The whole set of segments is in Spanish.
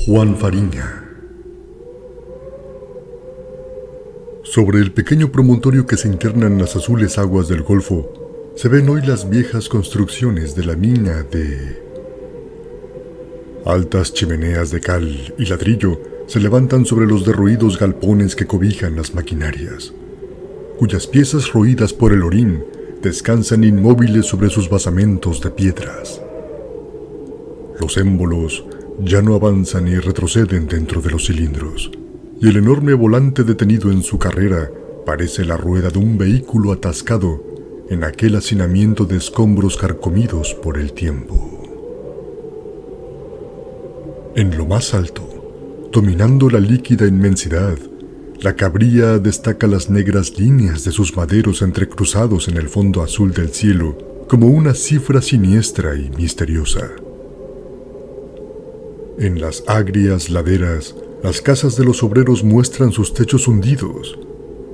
Juan Fariña. Sobre el pequeño promontorio que se interna en las azules aguas del Golfo, se ven hoy las viejas construcciones de la mina de... Altas chimeneas de cal y ladrillo se levantan sobre los derruidos galpones que cobijan las maquinarias, cuyas piezas roídas por el orín descansan inmóviles sobre sus basamentos de piedras. Los émbolos ya no avanzan ni retroceden dentro de los cilindros, y el enorme volante detenido en su carrera parece la rueda de un vehículo atascado en aquel hacinamiento de escombros carcomidos por el tiempo. En lo más alto, dominando la líquida inmensidad, la cabría destaca las negras líneas de sus maderos entrecruzados en el fondo azul del cielo como una cifra siniestra y misteriosa. En las agrias laderas, las casas de los obreros muestran sus techos hundidos,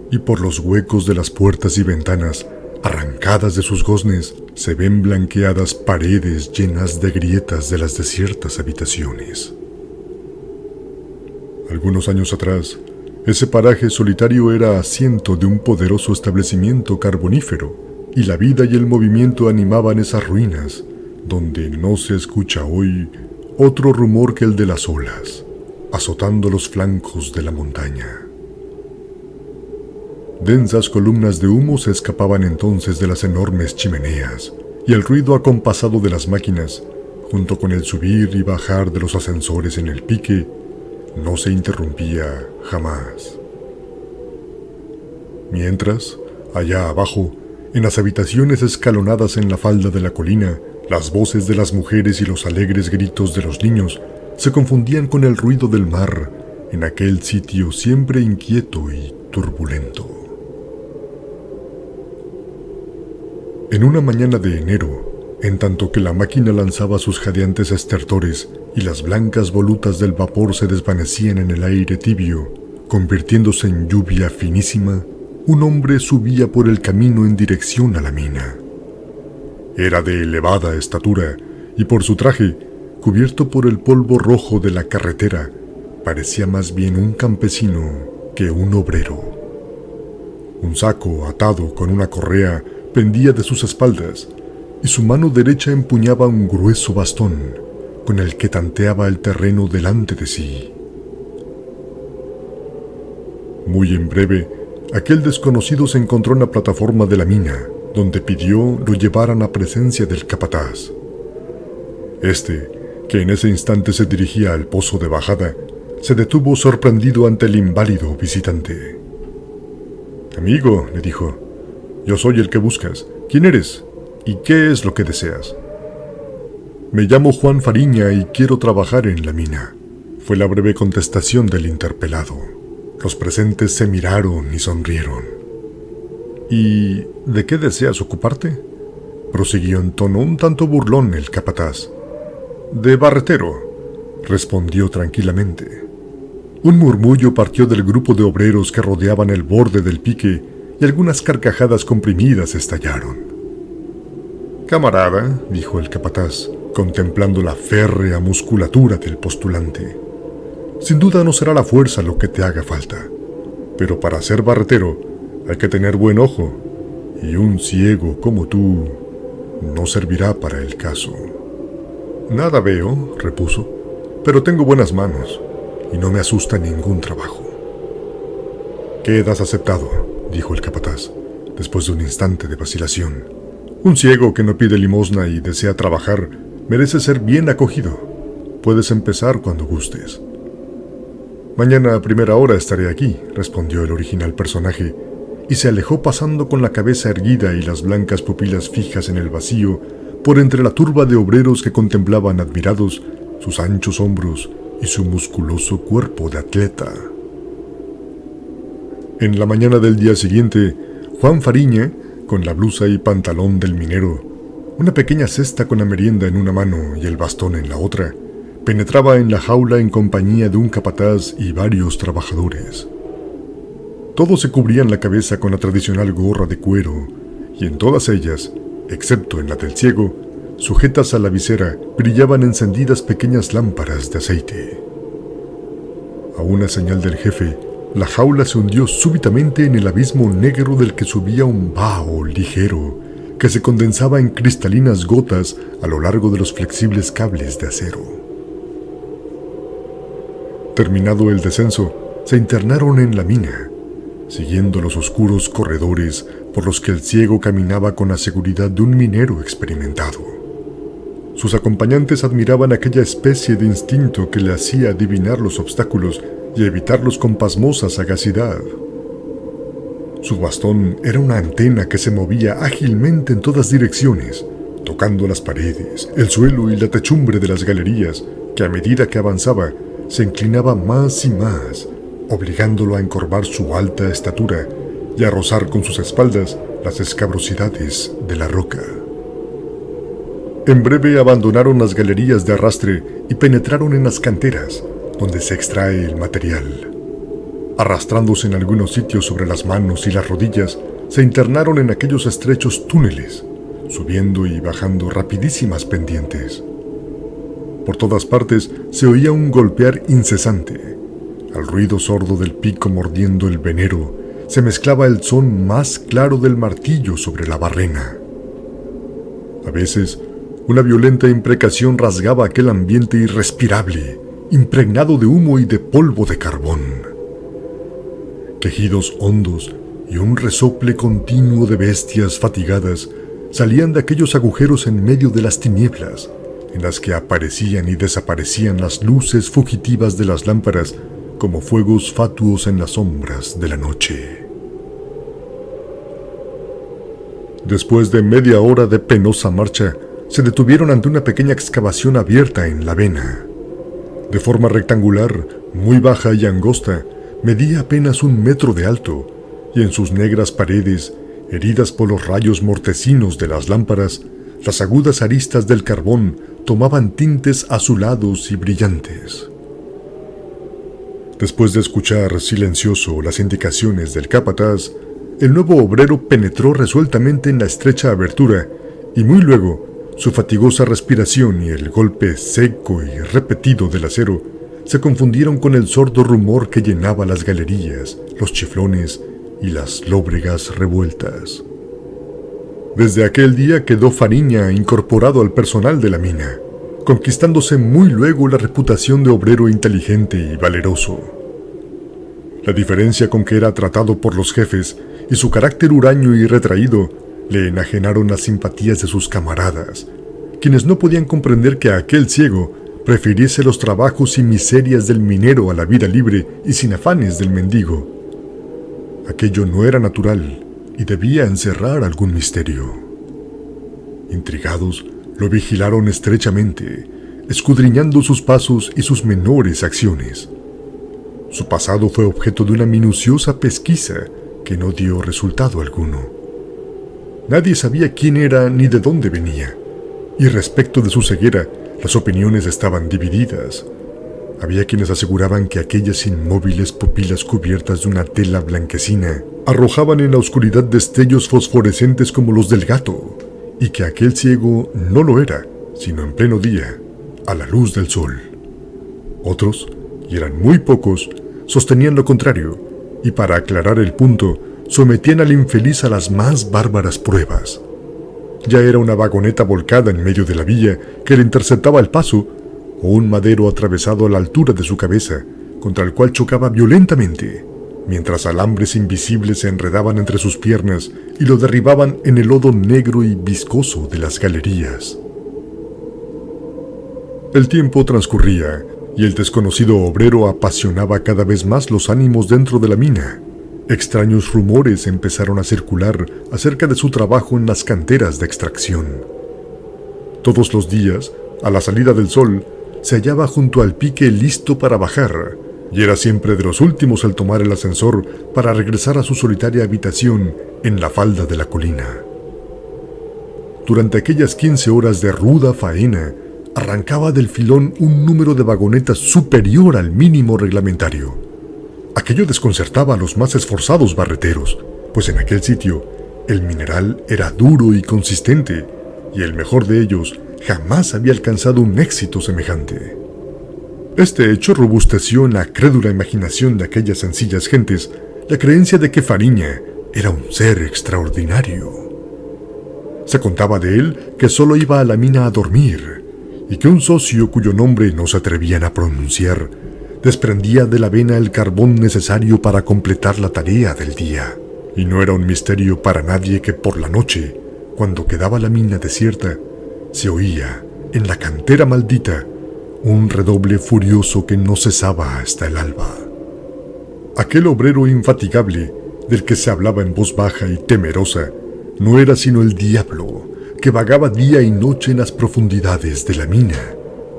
y por los huecos de las puertas y ventanas, arrancadas de sus goznes, se ven blanqueadas paredes llenas de grietas de las desiertas habitaciones. Algunos años atrás, ese paraje solitario era asiento de un poderoso establecimiento carbonífero, y la vida y el movimiento animaban esas ruinas, donde no se escucha hoy otro rumor que el de las olas, azotando los flancos de la montaña. Densas columnas de humo se escapaban entonces de las enormes chimeneas, y el ruido acompasado de las máquinas, junto con el subir y bajar de los ascensores en el pique, no se interrumpía jamás. Mientras, allá abajo, en las habitaciones escalonadas en la falda de la colina, las voces de las mujeres y los alegres gritos de los niños se confundían con el ruido del mar en aquel sitio siempre inquieto y turbulento. En una mañana de enero, en tanto que la máquina lanzaba sus jadeantes estertores y las blancas volutas del vapor se desvanecían en el aire tibio, convirtiéndose en lluvia finísima, un hombre subía por el camino en dirección a la mina. Era de elevada estatura, y por su traje, cubierto por el polvo rojo de la carretera, parecía más bien un campesino que un obrero. Un saco atado con una correa pendía de sus espaldas, y su mano derecha empuñaba un grueso bastón, con el que tanteaba el terreno delante de sí. Muy en breve, aquel desconocido se encontró en la plataforma de la mina, donde pidió lo llevaran a presencia del capataz. Este, que en ese instante se dirigía al pozo de bajada, se detuvo sorprendido ante el inválido visitante. «Amigo», le dijo, «yo soy el que buscas. ¿Quién eres? ¿Y qué es lo que deseas?» «Me llamo Juan Fariña y quiero trabajar en la mina», fue la breve contestación del interpelado. Los presentes se miraron y sonrieron. «¿Y de qué deseas ocuparte?», prosiguió en tono un tanto burlón el capataz. «De barretero», respondió tranquilamente. Un murmullo partió del grupo de obreros que rodeaban el borde del pique y algunas carcajadas comprimidas estallaron. «Camarada», dijo el capataz, contemplando la férrea musculatura del postulante, «sin duda no será la fuerza lo que te haga falta, pero para ser barretero hay que tener buen ojo, y un ciego como tú no servirá para el caso». «Nada veo», repuso, «pero tengo buenas manos, y no me asusta ningún trabajo». «Quedas aceptado», dijo el capataz, después de un instante de vacilación. «Un ciego que no pide limosna y desea trabajar merece ser bien acogido. Puedes empezar cuando gustes». «Mañana a primera hora estaré aquí», respondió el original personaje, y se alejó pasando con la cabeza erguida y las blancas pupilas fijas en el vacío por entre la turba de obreros que contemplaban admirados sus anchos hombros y su musculoso cuerpo de atleta. En la mañana del día siguiente, Juan Fariña, con la blusa y pantalón del minero, una pequeña cesta con la merienda en una mano y el bastón en la otra, penetraba en la jaula en compañía de un capataz y varios trabajadores. Todos se cubrían la cabeza con la tradicional gorra de cuero, y en todas ellas, excepto en la del ciego, sujetas a la visera, brillaban encendidas pequeñas lámparas de aceite. A una señal del jefe, la jaula se hundió súbitamente en el abismo negro del que subía un vaho ligero, que se condensaba en cristalinas gotas a lo largo de los flexibles cables de acero. Terminado el descenso, se internaron en la mina, siguiendo los oscuros corredores por los que el ciego caminaba con la seguridad de un minero experimentado. Sus acompañantes admiraban aquella especie de instinto que le hacía adivinar los obstáculos y evitarlos con pasmosa sagacidad. Su bastón era una antena que se movía ágilmente en todas direcciones, tocando las paredes, el suelo y la techumbre de las galerías, que a medida que avanzaba se inclinaba más y más, obligándolo a encorvar su alta estatura y a rozar con sus espaldas las escabrosidades de la roca. En breve abandonaron las galerías de arrastre y penetraron en las canteras, donde se extrae el material. Arrastrándose en algunos sitios sobre las manos y las rodillas, se internaron en aquellos estrechos túneles, subiendo y bajando rapidísimas pendientes. Por todas partes se oía un golpear incesante. Al ruido sordo del pico mordiendo el venero, se mezclaba el son más claro del martillo sobre la barrena. A veces, una violenta imprecación rasgaba aquel ambiente irrespirable, impregnado de humo y de polvo de carbón. Quejidos hondos y un resople continuo de bestias fatigadas salían de aquellos agujeros en medio de las tinieblas, en las que aparecían y desaparecían las luces fugitivas de las lámparas como fuegos fatuos en las sombras de la noche. Después de media hora de penosa marcha, se detuvieron ante una pequeña excavación abierta en la vena. De forma rectangular, muy baja y angosta, medía apenas 1 metro de alto, y en sus negras paredes, heridas por los rayos mortecinos de las lámparas, las agudas aristas del carbón tomaban tintes azulados y brillantes. Después de escuchar silencioso las indicaciones del capataz, el nuevo obrero penetró resueltamente en la estrecha abertura, y muy luego, su fatigosa respiración y el golpe seco y repetido del acero se confundieron con el sordo rumor que llenaba las galerías, los chiflones y las lóbregas revueltas. Desde aquel día quedó Fariña incorporado al personal de la mina, conquistándose muy luego la reputación de obrero inteligente y valeroso. La diferencia con que era tratado por los jefes y su carácter huraño y retraído le enajenaron las simpatías de sus camaradas, quienes no podían comprender que aquel ciego prefiriese los trabajos y miserias del minero a la vida libre y sin afanes del mendigo. Aquello no era natural y debía encerrar algún misterio. Intrigados, lo vigilaron estrechamente, escudriñando sus pasos y sus menores acciones. Su pasado fue objeto de una minuciosa pesquisa que no dio resultado alguno. Nadie sabía quién era ni de dónde venía, y respecto de su ceguera, las opiniones estaban divididas. Había quienes aseguraban que aquellas inmóviles pupilas cubiertas de una tela blanquecina arrojaban en la oscuridad destellos fosforescentes como los del gato, y que aquel ciego no lo era, sino en pleno día, a la luz del sol. Otros, y eran muy pocos, sostenían lo contrario, y para aclarar el punto, sometían al infeliz a las más bárbaras pruebas. Ya era una vagoneta volcada en medio de la vía que le interceptaba el paso, o un madero atravesado a la altura de su cabeza, contra el cual chocaba violentamente, mientras alambres invisibles se enredaban entre sus piernas y lo derribaban en el lodo negro y viscoso de las galerías. El tiempo transcurría, y el desconocido obrero apasionaba cada vez más los ánimos dentro de la mina. Extraños rumores empezaron a circular acerca de su trabajo en las canteras de extracción. Todos los días, a la salida del sol, se hallaba junto al pique listo para bajar, y era siempre de los últimos al tomar el ascensor para regresar a su solitaria habitación en la falda de la colina. Durante aquellas 15 horas de ruda faena, arrancaba del filón un número de vagonetas superior al mínimo reglamentario. Aquello desconcertaba a los más esforzados barreteros, pues en aquel sitio el mineral era duro y consistente, y el mejor de ellos jamás había alcanzado un éxito semejante. Este hecho robusteció en la crédula imaginación de aquellas sencillas gentes la creencia de que Fariña era un ser extraordinario. Se contaba de él que solo iba a la mina a dormir y que un socio cuyo nombre no se atrevían a pronunciar desprendía de la vena el carbón necesario para completar la tarea del día. Y no era un misterio para nadie que por la noche, cuando quedaba la mina desierta, se oía, en la cantera maldita, un redoble furioso que no cesaba hasta el alba. Aquel obrero infatigable, del que se hablaba en voz baja y temerosa, no era sino el diablo, que vagaba día y noche en las profundidades de la mina,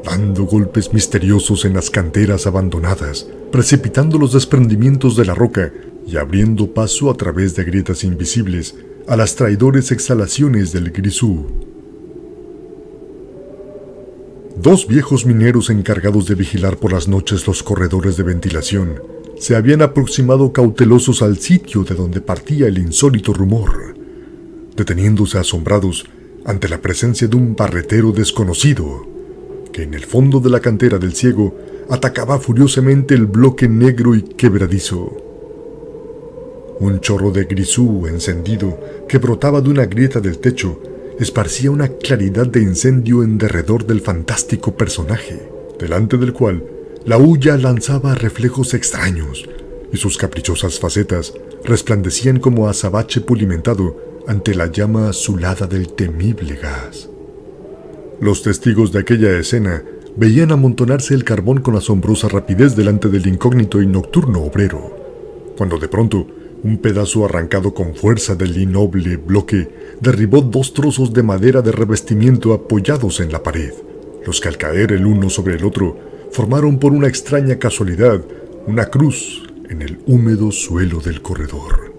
dando golpes misteriosos en las canteras abandonadas, precipitando los desprendimientos de la roca y abriendo paso a través de grietas invisibles a las traidores exhalaciones del grisú. Dos viejos mineros encargados de vigilar por las noches los corredores de ventilación se habían aproximado cautelosos al sitio de donde partía el insólito rumor, deteniéndose asombrados ante la presencia de un barretero desconocido, que en el fondo de la cantera del ciego atacaba furiosamente el bloque negro y quebradizo. Un chorro de grisú encendido que brotaba de una grieta del techo esparcía una claridad de incendio en derredor del fantástico personaje, delante del cual la hulla lanzaba reflejos extraños y sus caprichosas facetas resplandecían como azabache pulimentado ante la llama azulada del temible gas. Los testigos de aquella escena veían amontonarse el carbón con asombrosa rapidez delante del incógnito y nocturno obrero, cuando de pronto un pedazo arrancado con fuerza del innoble bloque derribó dos trozos de madera de revestimiento apoyados en la pared, los que al caer el uno sobre el otro formaron por una extraña casualidad una cruz en el húmedo suelo del corredor.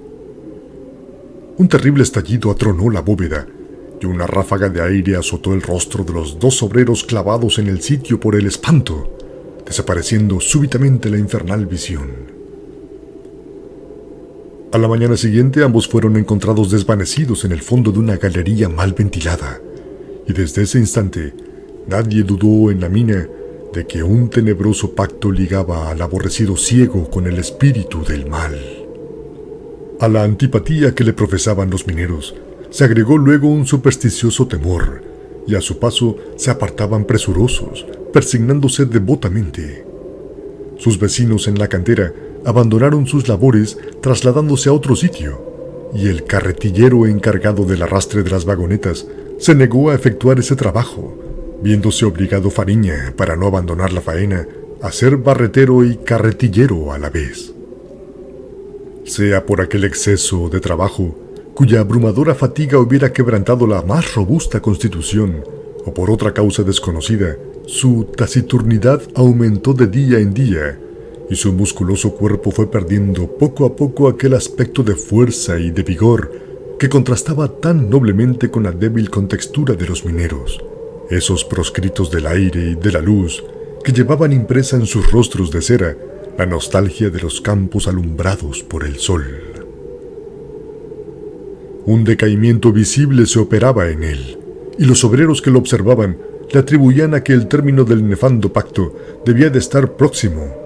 Un terrible estallido atronó la bóveda y una ráfaga de aire azotó el rostro de los dos obreros clavados en el sitio por el espanto, desapareciendo súbitamente la infernal visión. A la mañana siguiente ambos fueron encontrados desvanecidos en el fondo de una galería mal ventilada, y desde ese instante nadie dudó en la mina de que un tenebroso pacto ligaba al aborrecido ciego con el espíritu del mal. A la antipatía que le profesaban los mineros se agregó luego un supersticioso temor, y a su paso se apartaban presurosos, persignándose devotamente. Sus vecinos en la cantera abandonaron sus labores trasladándose a otro sitio, y el carretillero encargado del arrastre de las vagonetas se negó a efectuar ese trabajo, viéndose obligado Fariña, para no abandonar la faena, a ser barretero y carretillero a la vez. Sea por aquel exceso de trabajo, cuya abrumadora fatiga hubiera quebrantado la más robusta constitución, o por otra causa desconocida, su taciturnidad aumentó de día en día, y su musculoso cuerpo fue perdiendo poco a poco aquel aspecto de fuerza y de vigor que contrastaba tan noblemente con la débil contextura de los mineros, esos proscritos del aire y de la luz que llevaban impresa en sus rostros de cera la nostalgia de los campos alumbrados por el sol. Un decaimiento visible se operaba en él, y los obreros que lo observaban le atribuían a que el término del nefando pacto debía de estar próximo,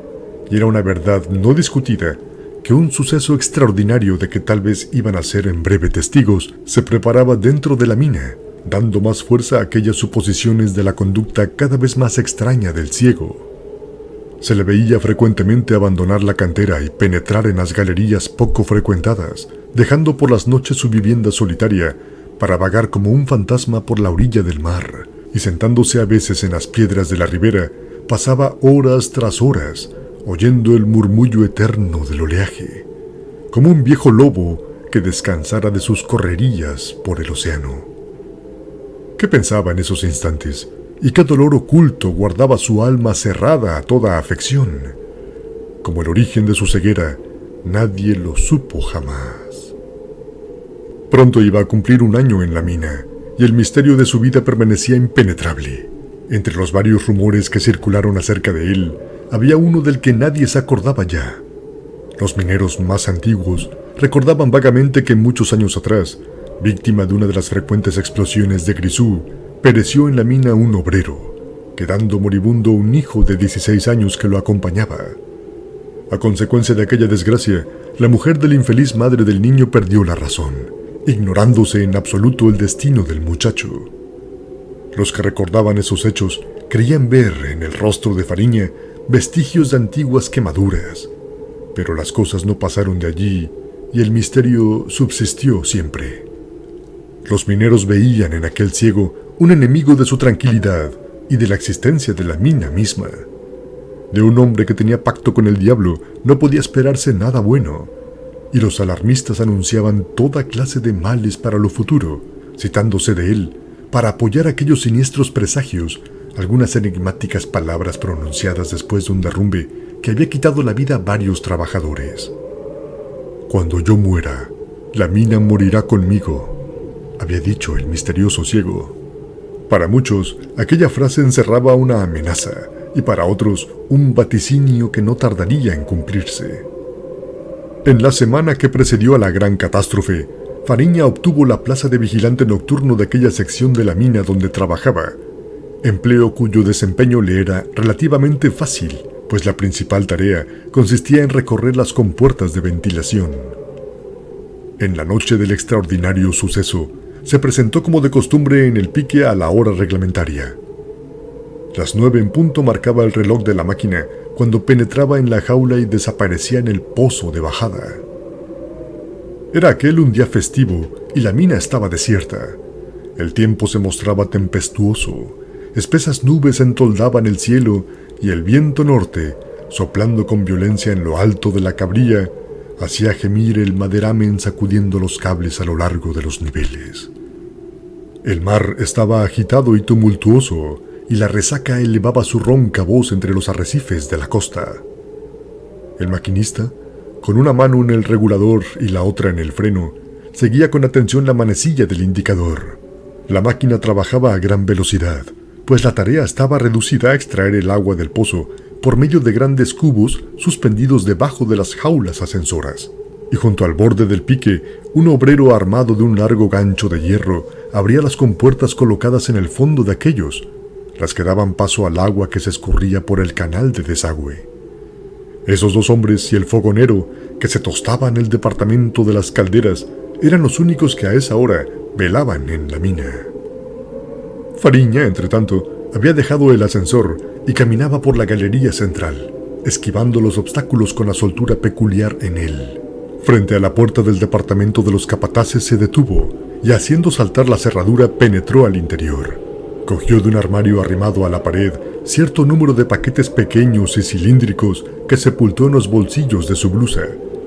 y era una verdad no discutida que un suceso extraordinario de que tal vez iban a ser en breve testigos se preparaba dentro de la mina, dando más fuerza a aquellas suposiciones de la conducta cada vez más extraña del ciego. Se le veía frecuentemente abandonar la cantera y penetrar en las galerías poco frecuentadas, dejando por las noches su vivienda solitaria para vagar como un fantasma por la orilla del mar, y sentándose a veces en las piedras de la ribera, pasaba horas tras horas, oyendo el murmullo eterno del oleaje, como un viejo lobo que descansara de sus correrías por el océano. ¿Qué pensaba en esos instantes? ¿Y qué dolor oculto guardaba su alma cerrada a toda afección? Como el origen de su ceguera, nadie lo supo jamás. Pronto iba a cumplir un año en la mina, y el misterio de su vida permanecía impenetrable. Entre los varios rumores que circularon acerca de él, había uno del que nadie se acordaba ya. Los mineros más antiguos recordaban vagamente que muchos años atrás, víctima de una de las frecuentes explosiones de grisú, pereció en la mina un obrero, quedando moribundo un hijo de 16 años que lo acompañaba. A consecuencia de aquella desgracia, la mujer de la infeliz madre del niño perdió la razón, ignorándose en absoluto el destino del muchacho. Los que recordaban esos hechos creían ver en el rostro de Fariña vestigios de antiguas quemaduras, pero las cosas no pasaron de allí y el misterio subsistió siempre. Los mineros veían en aquel ciego un enemigo de su tranquilidad y de la existencia de la mina misma. De un hombre que tenía pacto con el diablo no podía esperarse nada bueno, y los alarmistas anunciaban toda clase de males para lo futuro, citándose de él, para apoyar aquellos siniestros presagios, algunas enigmáticas palabras pronunciadas después de un derrumbe que había quitado la vida a varios trabajadores. «Cuando yo muera, la mina morirá conmigo», había dicho el misterioso ciego. Para muchos, aquella frase encerraba una amenaza, y para otros, un vaticinio que no tardaría en cumplirse. En la semana que precedió a la gran catástrofe, Fariña obtuvo la plaza de vigilante nocturno de aquella sección de la mina donde trabajaba, empleo cuyo desempeño le era relativamente fácil, pues la principal tarea consistía en recorrer las compuertas de ventilación. En la noche del extraordinario suceso, se presentó como de costumbre en el pique a la hora reglamentaria. Las 9 en punto marcaba el reloj de la máquina cuando penetraba en la jaula y desaparecía en el pozo de bajada. Era aquel un día festivo y la mina estaba desierta. El tiempo se mostraba tempestuoso, espesas nubes entoldaban el cielo y el viento norte, soplando con violencia en lo alto de la cabrilla, hacía gemir el maderamen sacudiendo los cables a lo largo de los niveles. El mar estaba agitado y tumultuoso, y la resaca elevaba su ronca voz entre los arrecifes de la costa. El maquinista, con una mano en el regulador y la otra en el freno, seguía con atención la manecilla del indicador. La máquina trabajaba a gran velocidad, pues la tarea estaba reducida a extraer el agua del pozo por medio de grandes cubos suspendidos debajo de las jaulas ascensoras. Y junto al borde del pique, un obrero armado de un largo gancho de hierro abría las compuertas colocadas en el fondo de aquellos, las que daban paso al agua que se escurría por el canal de desagüe. Esos 2 hombres y el fogonero, que se tostaban en el departamento de las calderas, eran los únicos que a esa hora velaban en la mina. Fariña, entretanto, había dejado el ascensor y caminaba por la galería central, esquivando los obstáculos con la soltura peculiar en él. Frente a la puerta del departamento de los capataces se detuvo y, haciendo saltar la cerradura, penetró al interior. Cogió de un armario arrimado a la pared cierto número de paquetes pequeños y cilíndricos que sepultó en los bolsillos de su blusa,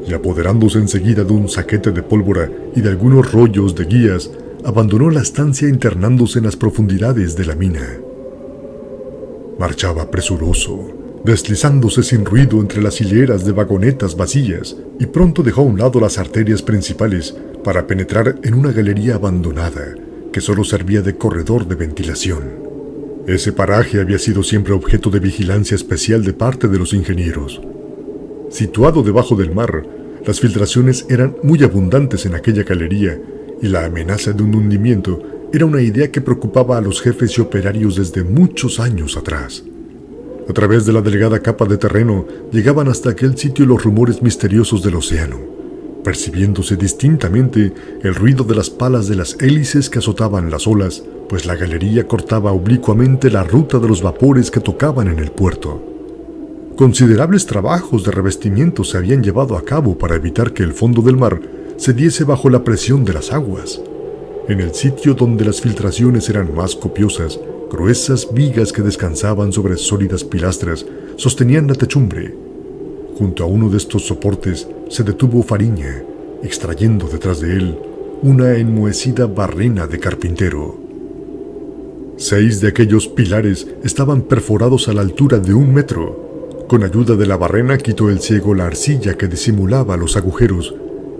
y apoderándose enseguida de un saquete de pólvora y de algunos rollos de guías, abandonó la estancia internándose en las profundidades de la mina. Marchaba presuroso, deslizándose sin ruido entre las hileras de vagonetas vacías, y pronto dejó a un lado las arterias principales para penetrar en una galería abandonada que solo servía de corredor de ventilación. Ese paraje había sido siempre objeto de vigilancia especial de parte de los ingenieros. Situado debajo del mar, las filtraciones eran muy abundantes en aquella galería, y la amenaza de un hundimiento era una idea que preocupaba a los jefes y operarios desde muchos años atrás. A través de la delgada capa de terreno llegaban hasta aquel sitio los rumores misteriosos del océano, percibiéndose distintamente el ruido de las palas de las hélices que azotaban las olas, pues la galería cortaba oblicuamente la ruta de los vapores que tocaban en el puerto. Considerables trabajos de revestimiento se habían llevado a cabo para evitar que el fondo del mar cediese bajo la presión de las aguas. En el sitio donde las filtraciones eran más copiosas, gruesas vigas que descansaban sobre sólidas pilastras sostenían la techumbre. Junto a uno de estos soportes se detuvo Fariña, extrayendo detrás de él una enmohecida barrena de carpintero. 6 de aquellos pilares estaban perforados a la altura de 1 metro. Con ayuda de la barrena quitó el ciego la arcilla que disimulaba los agujeros,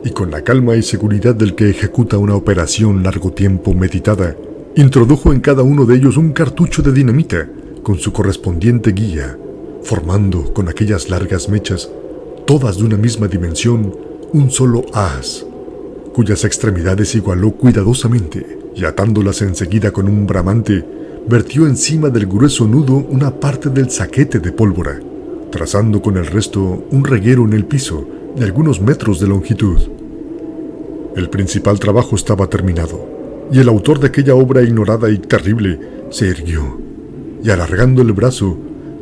y con la calma y seguridad del que ejecuta una operación largo tiempo meditada, introdujo en cada uno de ellos un cartucho de dinamita con su correspondiente guía, formando con aquellas largas mechas, todas de una misma dimensión, un solo haz, cuyas extremidades igualó cuidadosamente, y atándolas enseguida con un bramante, vertió encima del grueso nudo una parte del saquete de pólvora, trazando con el resto un reguero en el piso de algunos metros de longitud. El principal trabajo estaba terminado, y el autor de aquella obra ignorada y terrible se irguió, y alargando el brazo,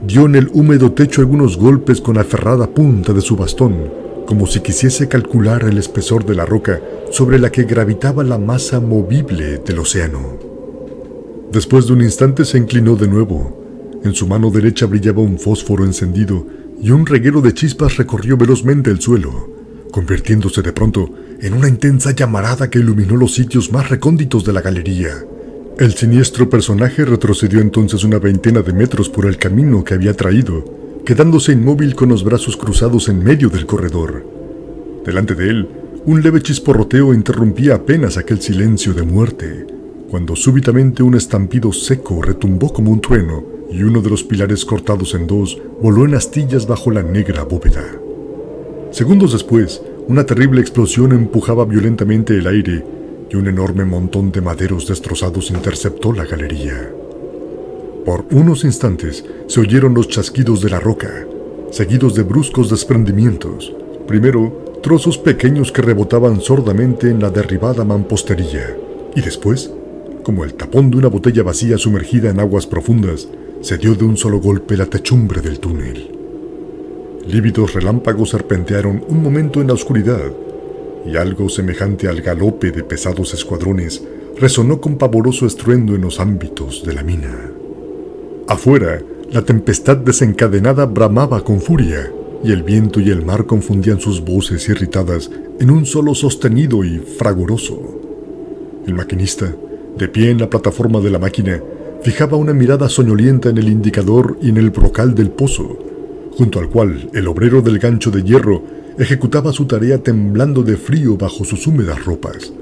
dio en el húmedo techo algunos golpes con la aferrada punta de su bastón, como si quisiese calcular el espesor de la roca sobre la que gravitaba la masa movible del océano. Después de un instante se inclinó de nuevo. En su mano derecha brillaba un fósforo encendido y un reguero de chispas recorrió velozmente el suelo, convirtiéndose de pronto en una intensa llamarada que iluminó los sitios más recónditos de la galería. El siniestro personaje retrocedió entonces una veintena de metros por el camino que había traído, quedándose inmóvil con los brazos cruzados en medio del corredor. Delante de él, un leve chisporroteo interrumpía apenas aquel silencio de muerte, cuando súbitamente un estampido seco retumbó como un trueno y uno de los pilares cortados en dos voló en astillas bajo la negra bóveda. Segundos después, una terrible explosión empujaba violentamente el aire y un enorme montón de maderos destrozados interceptó la galería. Por unos instantes se oyeron los chasquidos de la roca, seguidos de bruscos desprendimientos. Primero, trozos pequeños que rebotaban sordamente en la derribada mampostería, y después, como el tapón de una botella vacía sumergida en aguas profundas, se dio de un solo golpe la techumbre del túnel. Lívidos relámpagos serpentearon un momento en la oscuridad, y algo semejante al galope de pesados escuadrones resonó con pavoroso estruendo en los ámbitos de la mina. Afuera, la tempestad desencadenada bramaba con furia, y el viento y el mar confundían sus voces irritadas en un solo sostenido y fragoroso. El maquinista, de pie en la plataforma de la máquina, fijaba una mirada soñolienta en el indicador y en el brocal del pozo, junto al cual el obrero del gancho de hierro ejecutaba su tarea temblando de frío bajo sus húmedas ropas.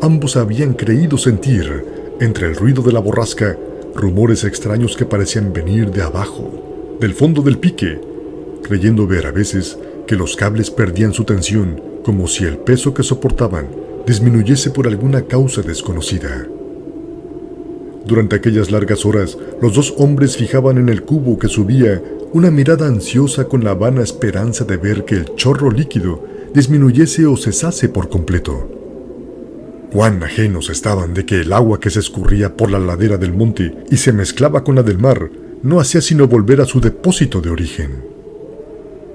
Ambos habían creído sentir, entre el ruido de la borrasca, rumores extraños que parecían venir de abajo, del fondo del pique, creyendo ver a veces que los cables perdían su tensión, como si el peso que soportaban disminuyese por alguna causa desconocida. Durante aquellas largas horas, los dos hombres fijaban en el cubo que subía una mirada ansiosa con la vana esperanza de ver que el chorro líquido disminuyese o cesase por completo. Cuán ajenos estaban de que el agua que se escurría por la ladera del monte y se mezclaba con la del mar no hacía sino volver a su depósito de origen.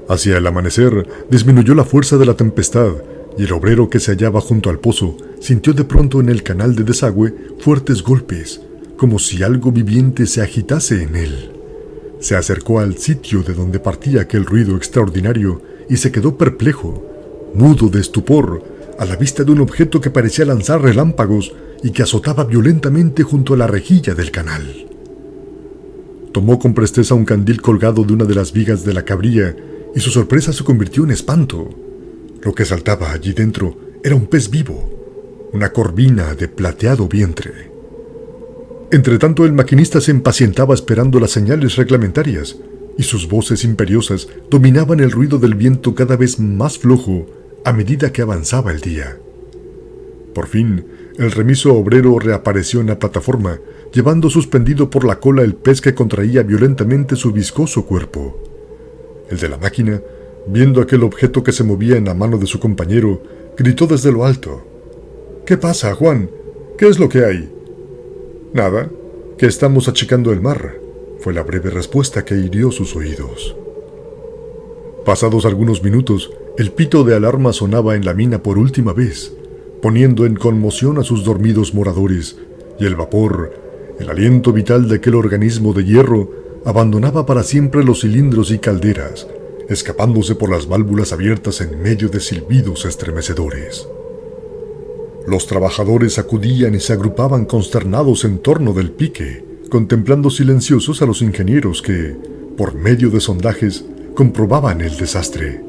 Hacia el amanecer disminuyó la fuerza de la tempestad y el obrero que se hallaba junto al pozo sintió de pronto en el canal de desagüe fuertes golpes, como si algo viviente se agitase en él. Se acercó al sitio de donde partía aquel ruido extraordinario y se quedó perplejo, mudo de estupor, a la vista de un objeto que parecía lanzar relámpagos y que azotaba violentamente junto a la rejilla del canal. Tomó con presteza un candil colgado de una de las vigas de la cabrilla y su sorpresa se convirtió en espanto. Lo que saltaba allí dentro era un pez vivo, una corvina de plateado vientre. Entretanto, el maquinista se impacientaba esperando las señales reglamentarias, y sus voces imperiosas dominaban el ruido del viento cada vez más flojo a medida que avanzaba el día. Por fin, el remiso obrero reapareció en la plataforma, llevando suspendido por la cola el pez que contraía violentamente su viscoso cuerpo. El de la máquina, viendo aquel objeto que se movía en la mano de su compañero, gritó desde lo alto: «¿Qué pasa, Juan? ¿Qué es lo que hay?» «Nada, que estamos achicando el mar», fue la breve respuesta que hirió sus oídos. Pasados algunos minutos, el pito de alarma sonaba en la mina por última vez, poniendo en conmoción a sus dormidos moradores, y el vapor, el aliento vital de aquel organismo de hierro, abandonaba para siempre los cilindros y calderas, escapándose por las válvulas abiertas en medio de silbidos estremecedores. Los trabajadores acudían y se agrupaban consternados en torno del pique, contemplando silenciosos a los ingenieros que, por medio de sondajes, comprobaban el desastre.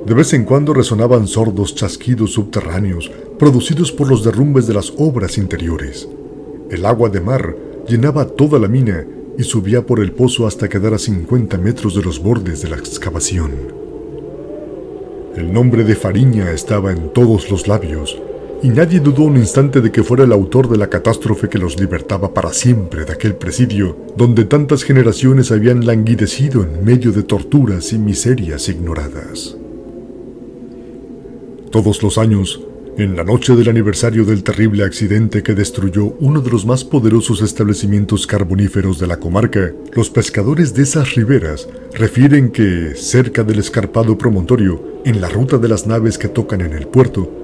De vez en cuando resonaban sordos chasquidos subterráneos producidos por los derrumbes de las obras interiores. El agua de mar llenaba toda la mina y subía por el pozo hasta quedar a 50 metros de los bordes de la excavación. El nombre de Fariña estaba en todos los labios, y nadie dudó un instante de que fuera el autor de la catástrofe que los libertaba para siempre de aquel presidio, donde tantas generaciones habían languidecido en medio de torturas y miserias ignoradas. Todos los años, en la noche del aniversario del terrible accidente que destruyó uno de los más poderosos establecimientos carboníferos de la comarca, los pescadores de esas riberas refieren que, cerca del escarpado promontorio, en la ruta de las naves que tocan en el puerto,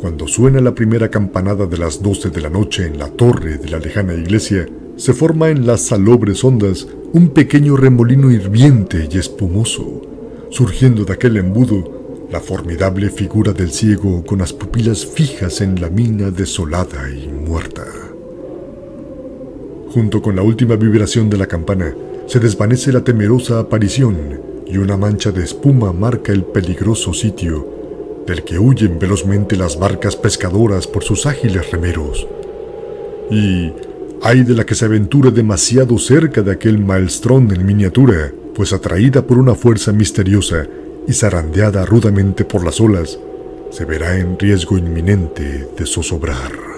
cuando suena la primera campanada de las 12 de la noche en la torre de la lejana iglesia, se forma en las salobres ondas un pequeño remolino hirviente y espumoso, surgiendo de aquel embudo la formidable figura del ciego con las pupilas fijas en la mina desolada y muerta. Junto con la última vibración de la campana, se desvanece la temerosa aparición y una mancha de espuma marca el peligroso sitio del que huyen velozmente las barcas pescadoras por sus ágiles remeros. Y ay de la que se aventure demasiado cerca de aquel maelstrón en miniatura, pues atraída por una fuerza misteriosa y zarandeada rudamente por las olas, se verá en riesgo inminente de zozobrar.